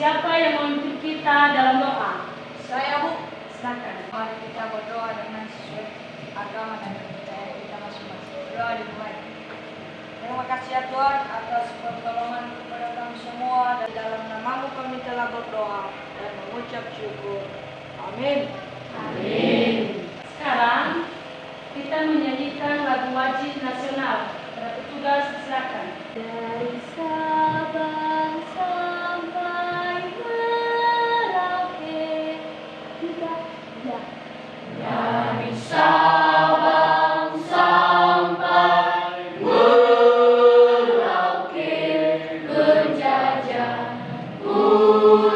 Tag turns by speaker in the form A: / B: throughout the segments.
A: Siapa yang memimpin kita dalam doa?
B: Saya, Bu.
A: Silakan.
B: Mari kita berdoa dengan sesuai agama dan kepercayaan kita masing-masing. Doa dimulai. Terima kasih ya Tuhan atas pertolongan kepada kami semua, dan dalam nama-Mu kami telah berdoa dan mengucap syukur. Amin.
A: Amin. Sekarang kita menyanyikan lagu wajib nasional. Para petugas silakan. Dari Sabang sampai Merauke kita dari Sabang sampai Merauke menjajah pulau-pulau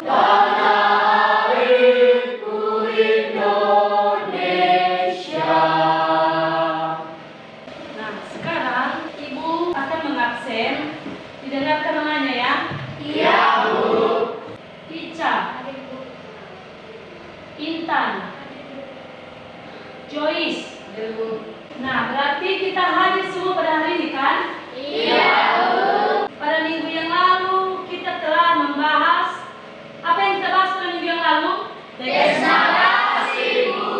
A: tanah airku Indonesia. Nah, sekarang Ibu akan mengabsen. Didengarkan namanya ya? Iya, Bu. Ica, Intan, Joyce. Nah, berarti kita hadir semua pada hari ini kan? Iya, Bu. Pada minggu yang lalu kita telah membahas apa yang kita bahas pada minggu yang lalu?
C: Teks narasi, Bu.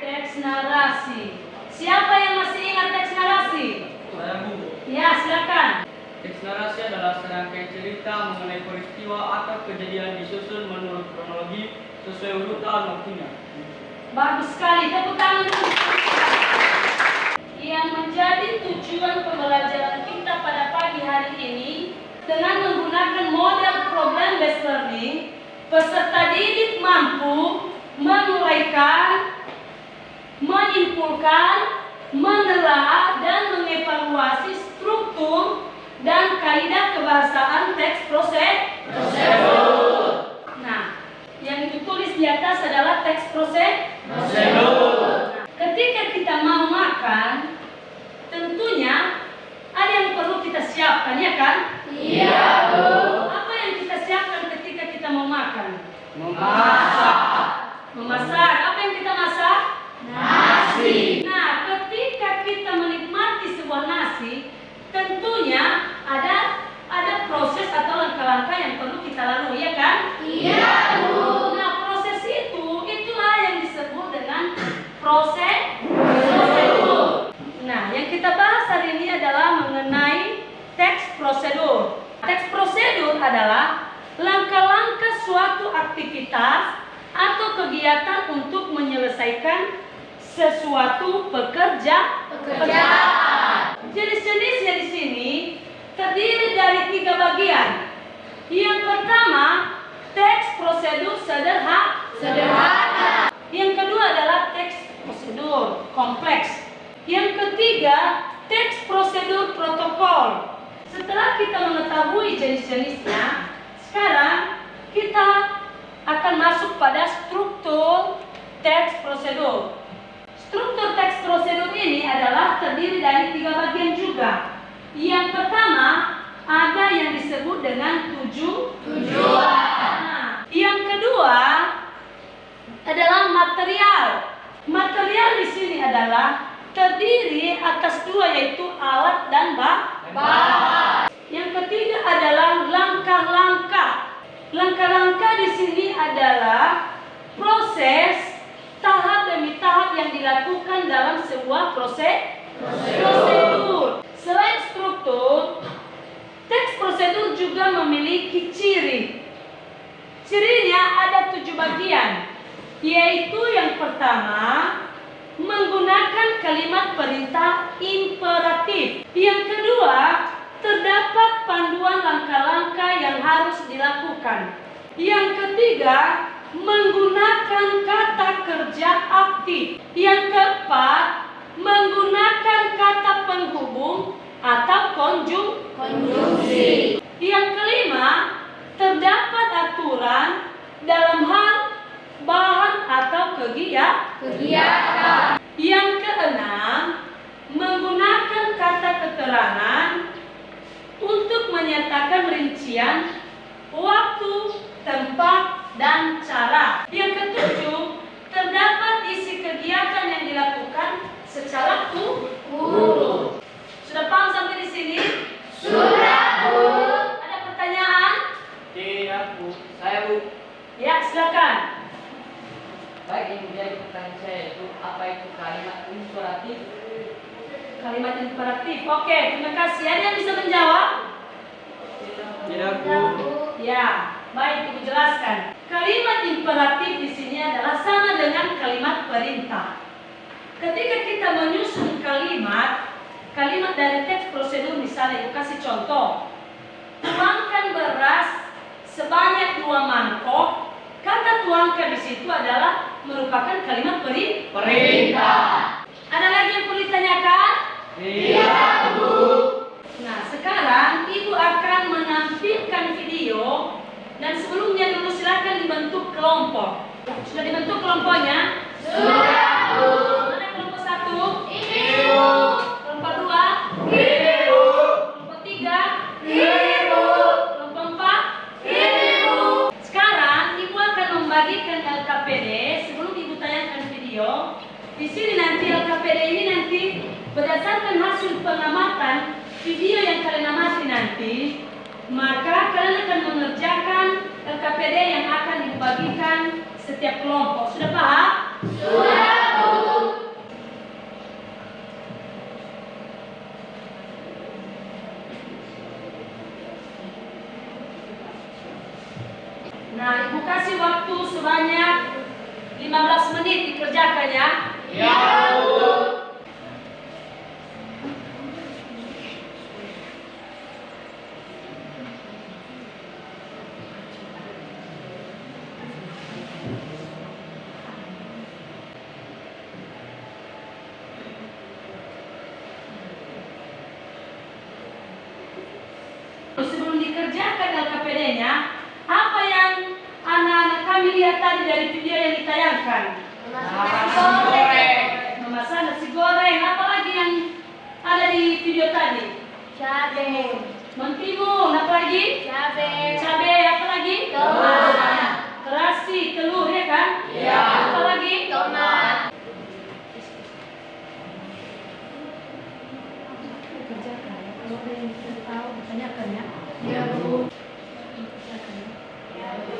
A: Teks narasi. Siapa yang masih ingat teks narasi?
D: Saya, Bu.
A: Ya, silakan.
D: Teks narasi adalah serangkaian cerita mengenai peristiwa atau kejadian disusun menurut kronologi sesuai urutan waktunya.
A: Bagus sekali, tepuk tangan. Yang menjadi tujuan pembelajaran kita pada pagi hari ini dengan menggunakan model problem based learning, peserta didik mampu menguraikan, menyimpulkan, menelaah dan mengevaluasi struktur dan kaidah kebahasaan teks prosedur. Nah, yang ditulis di atas adalah teks prosedur. Nah, ketika kita mau makan, tentunya ada yang perlu kita siapkan, ya kan?
C: Iya, Bu.
A: Apa yang kita siapkan ketika kita mau makan?
D: Memasak.
A: Memasak. Apa yang kita masak?
C: Nasi.
A: Nah, ketika kita menikmati sebuah nasi, tentunya ada proses atau langkah-langkah yang perlu kita lalui, ya kan?
C: Iya, Bu.
A: Nah, proses itulah yang disebut dengan prosedur. Nah, yang kita bahas hari ini adalah mengenai teks prosedur. Teks prosedur adalah langkah-langkah suatu aktivitas atau kegiatan untuk menyelesaikan sesuatu pekerjaan. Jenis-jenisnya di sini terdiri dari 3 bagian. Yang pertama, teks prosedur sederhana. Yang kedua adalah teks prosedur kompleks. Yang ketiga, teks prosedur protokol. Setelah kita mengetahui jenis-jenisnya, sekarang kita akan masuk pada struktur teks prosedur. Struktur teks prosedur ini adalah terdiri dari 3 bagian juga. Yang pertama, ada yang disebut dengan tujuan. Nah, yang kedua adalah material. Material di sini adalah terdiri atas 2, yaitu alat dan bahan. Yang ketiga adalah langkah-langkah. Langkah-langkah di sini adalah proses tahap demi tahap yang dilakukan dalam sebuah prosedur. Selain struktur, teks prosedur juga memiliki ciri. Cirinya ada 7 bagian, yaitu yang pertama, menggunakan kalimat perintah imperatif. Yang kedua, terdapat panduan langkah-langkah yang harus dilakukan. Yang ketiga, menggunakan kata kerja aktif. Yang keempat, menggunakan kata penghubung atau konjungsi. Yang kelima, terdapat aturan dalam hal bahan atau kegiatan. Yang keenam, menggunakan kata keterangan untuk menyatakan rincian waktu, tempat, dan cara. Yang ketujuh, terdapat isi kegiatan yang dilakukan secara urut. Sudah paham sampai di sini?
C: Sudah.
D: Kalimat imperatif.
A: Kalimat imperatif. Oke, terima kasih. Ada yang bisa menjawab?
D: Tidak, Bu.
A: Ya, baik, Ibu jelaskan. Kalimat imperatif di sini adalah sama dengan kalimat perintah. Ketika kita menyusun kalimat dari teks prosedur, misalnya Ibu kasih contoh, tuangkan beras sebanyak 2 mangkok. Kata tuangkan di situ adalah merupakan kalimat
C: Perintah.
A: Ada lagi yang perlu ditanyakan?
C: Tidak, Bu.
A: Nah, sekarang Ibu akan menampilkan video dan sebelumnya dulu silakan dibentuk kelompok. Sudah dibentuk kelompoknya?
C: Sudah, Bu.
A: Mana kelompok 1?
C: Ini, Bu.
A: Kelompok 2?
C: Ini, Bu.
A: Kelompok 3?
C: Ini, Bu.
A: Kelompok 4?
C: Ini, Bu.
A: Sekarang Ibu akan membagikan LKPD sebelum Ibu tayangkan video. Di sini nanti LKPD ini nanti berdasarkan hasil pengamatan video yang kalian amati nanti, maka kalian akan mengerjakan LKPD yang akan dibagikan setiap kelompok. Sudah paham?
C: Sudah, Bu.
A: Nah, Ibu kasih waktu sebanyak 15 menit dikerjakan ya.
C: Ya, Bu.
A: Sebelum dikerjakan LKPD-nya, apa yang anak-anak kami lihat tadi dari video yang ditayangkan?
C: Nasi goreng.
A: Memasak nasi goreng. Apa lagi yang ada di video tadi?
C: Cabai.
A: Mentimun. Apa lagi?
C: Cabai.
A: Cabai. Apa lagi?
C: Tomat.
A: Terasi, telur ya kan?
C: Iya.
A: Apa lagi?
C: Tomat.
A: Kerjakan ya. Kalau ada yang tidak tahu, ditanyakan ya.
C: Ya, Bu.
A: Kerjakan ya.
C: Ya, Bu.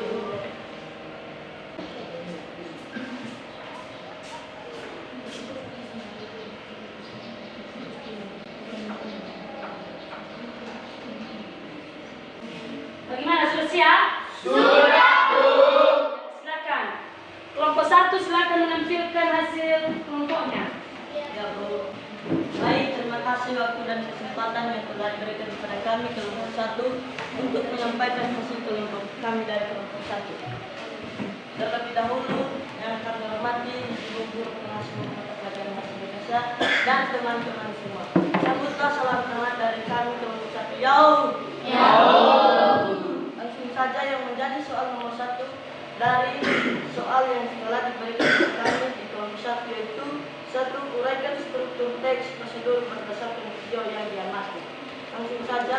A: Bagaimana, sudah siap?
C: Sudah, Bu.
A: Silakan. Kelompok 1 silakan menampilkan hasil kelompoknya.
D: Ya, Bu. Baik, terima kasih waktu dan kesempatan yang telah diberikan kepada kami kelompok 1 untuk menyampaikan hasil kelompok kami dari kelompok 1. Terlebih dahulu yang kami hormati Ibu Guru Pengasuh Mata Pelajaran Bahasa Indonesia dan teman-teman semua. Sambutlah salam hangat dari kami kelompok 1.
C: Ya,
D: Langsung saja yang menjadi soal nomor 1 dari soal yang telah diberikan kepada kami di kelompok 1 yaitu 1. Uraikan struktur teks prosedur berdasarkan video yang diamati. Langsung saja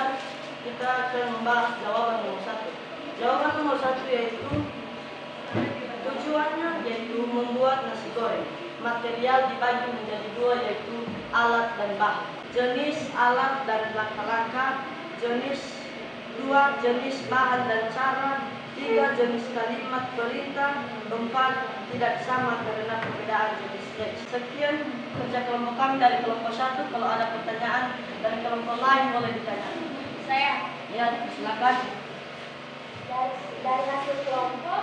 D: kita akan membahas jawaban nomor 1. Jawaban nomor 1 yaitu tujuannya yaitu membuat nasi goreng. Material dibagi menjadi 2 yaitu alat dan bahan. Jenis alat dan langkah-langkah. Jenis 2. Jenis bahan dan cara. 3. Jenis kalimat perintah. 4. Tidak sama karena perbedaan jenis teks. Sekian kerja kelompok kami dari kelompok 1. Kalau ada pertanyaan dari kelompok lain boleh ditanyakan.
B: Saya
D: Ya, silakan.
B: dari hasil kelompok,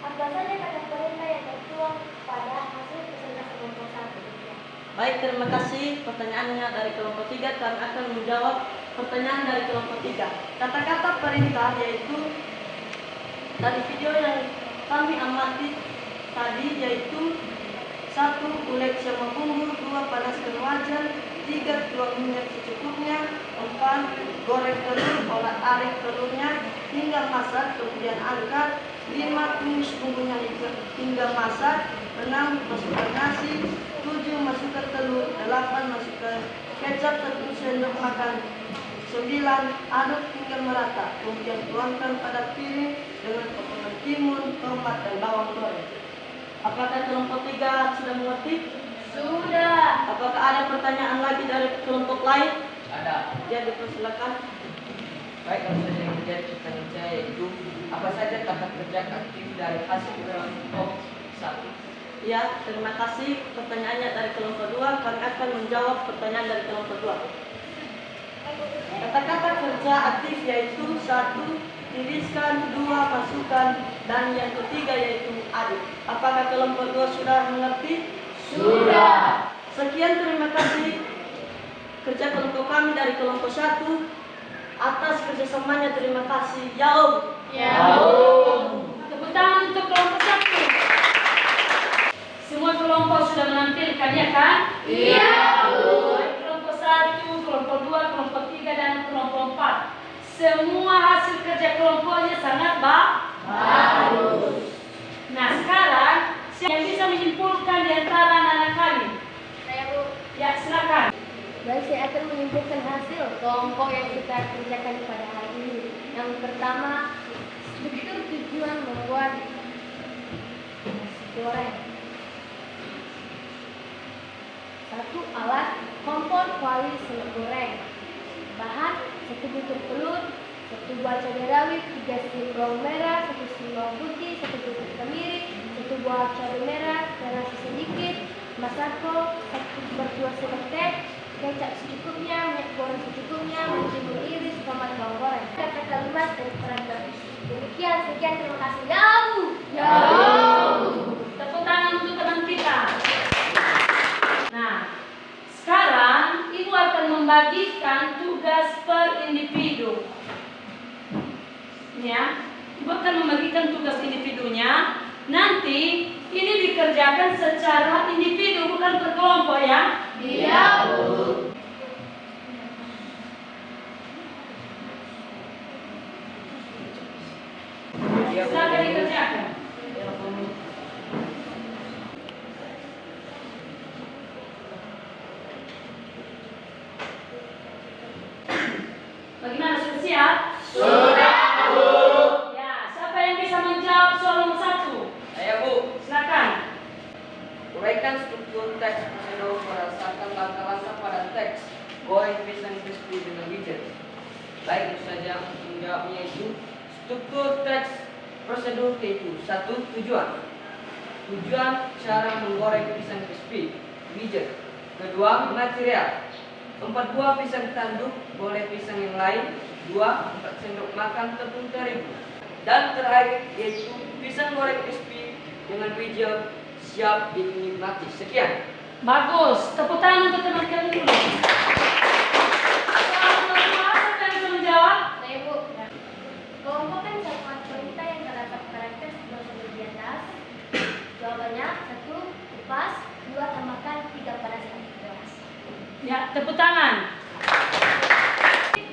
B: apa saja kata perintah yang tertuang pada hasil presentasi kelompok 1?
D: Baik, terima kasih pertanyaannya dari kelompok 3. Kami akan menjawab pertanyaan dari kelompok 3. Kata-kata perintah yaitu dari video yang kami amati tadi yaitu 1. Ulek semua bumbu. 2. Panaskan wajan. 3. Tuang minyak secukupnya. 4. Goreng telur, olah arik telurnya hingga masak, kemudian angkat. 5. Tumis bumbunya hingga masak. 6. Masukkan nasi. 7. Masukkan telur. 8. Masukkan kecap 1 sendok makan. 9. Aduk hingga merata. Kemudian tuangkan pada piring dengan potongan timun, tomat, dan bawang goreng. Apakah kelompok 3 sudah mengerti?
C: Sudah.
D: Apakah ada pertanyaan lagi dari kelompok lain?
E: Ada.
D: Ya, dipersilakan.
E: Baik, kalau saja yang menjadi pertanyaan saya yaitu apa saja kata kerja aktif dari hasil kelompok 1?
D: Ya, terima kasih. Pertanyaannya dari kelompok 2, kami akan menjawab pertanyaan dari kelompok 2. Kata-kata kerja aktif yaitu 1. Tiriskan, 2. Masukkan, dan yang ketiga yaitu aduk. Apakah kelompok 2 sudah mengerti?
C: Sudah.
D: Sekian, terima kasih kerja kelompok kami dari kelompok 1. Atas kerjasamanya terima kasih. Yaum.
A: Tepuk tangan untuk kelompok 1. Semua kelompok sudah menampilkan, ya kan?
C: Iya, Bu.
A: Baik kelompok 1, kelompok 2, kelompok 3, dan kelompok 4. Semua hasil kerja kelompoknya sangat bagus. Nah, sekarang siapa yang bisa menyimpulkan di antara anak-anak kami?
C: Saya, Bu.
A: Ya, silakan.
C: Baik, saya akan menyimpulkan hasil kelompok yang kita kerjakan pada hari ini. Yang pertama, struktur tujuan membuat nasi goreng. 1. Alat kompor kuali selai goreng. Bahan: 1 butir telur, 1 buah cabai rawit, 3 sendok bawang merah, 1 sendok putih, 1 butir kemiri, 1 buah cabai merah, dan nasi sedikit, masako, 1 berdua sendok teh, kecap secukupnya, minyak goreng secukupnya, menjemur iris, tomat bawang goreng. Kata kalimat dari perangkat. Demikian, sekian, terima kasih.
A: Tepuk tangan untuk teman kita. Nah, sekarang Ibu akan membagikan tugas per individu. Ya, Ibu akan membagikan tugas individunya. Nanti ini dikerjakan secara individu, bukan per kelompok, ya.
C: Iya, Bu.
A: Silakan dikerjakan. Bagaimana, sudah siap?
C: Sudah, Bu.
A: Ya, siapa yang bisa menjawab soal nomor 1?
E: Saya, Bu.
A: Silakan.
E: Uraikan struktur teks prosedur berdasarkan langkah-langkah pada teks goreng pisang crispy dengan widget. Baik, itu saja untuk menjawabnya itu. Struktur teks prosedur yaitu 1. Tujuan. Tujuan cara menggoreng pisang crispy, widget. 2. Material. 4 buah pisang tanduk, boleh pisang yang lain. 2. 4 sendok makan tepung terigu. Dan terakhir yaitu pisang goreng crispy dengan widget siap dinikmati. Sekian.
A: Bagus. Tepuk tangan untuk teman kalian dulu. Soal nomor 2, siapa yang bisa menjawab?
C: Saya, Bu. Kelompokkan satuan perintah yang terdapat karakter prosedur di atas. Jawabannya: 1. Kupas, 2. Tambahkan, 3. Panaskan gelas.
A: Ya, tepuk tangan.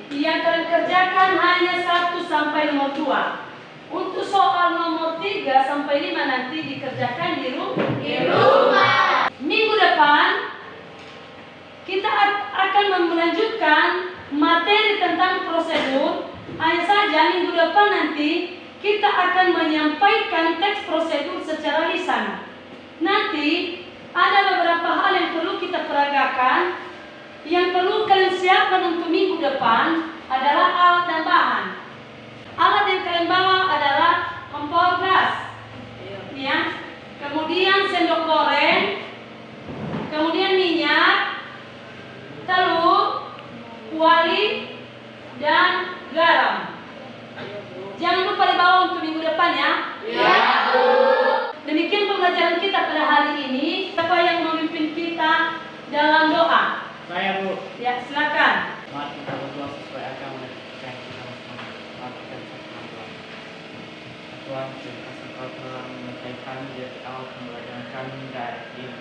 A: Yang kalian kerjakan hanya 1 sampai nomor 2. Untuk soal nomor 3 sampai 5 nanti dikerjakan di rumah. Minggu depan kita akan melanjutkan materi tentang prosedur. Hanya saja minggu depan nanti kita akan menyampaikan teks prosedur secara lisan. Nanti ada beberapa hal yang perlu kita peragakan. Yang perlu kalian siapkan untuk minggu depan adalah alat dan bahan. Alat yang kalian bawa adalah kompor gas, ya. Kemudian sendok goreng, kemudian minyak, telur, kuali, dan garam. Jangan lupa dibawa untuk minggu depan, ya.
C: Iya, Bu.
A: Demikian pembelajaran kita pada hari ini. Siapa yang memimpin kita dalam doa?
F: Saya, Bu.
A: Ya, silakan.
F: Mari kita berdoa sesuai agama dan kita sama-sama. Mari kita bersama Tuhan. Tuhan, terima kasih Engkau telah menyertai kami dari awal pembelajaran kami dari ini.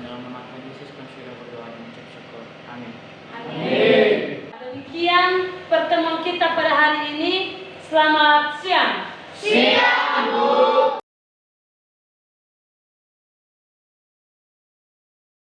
F: Dalam nama Tuhan Yesus kami sudah berdoa dan mengucap syukur. Amin.
A: Amin. Demikian pertemuan kita pada hari ini. Selamat siang.
C: Siap.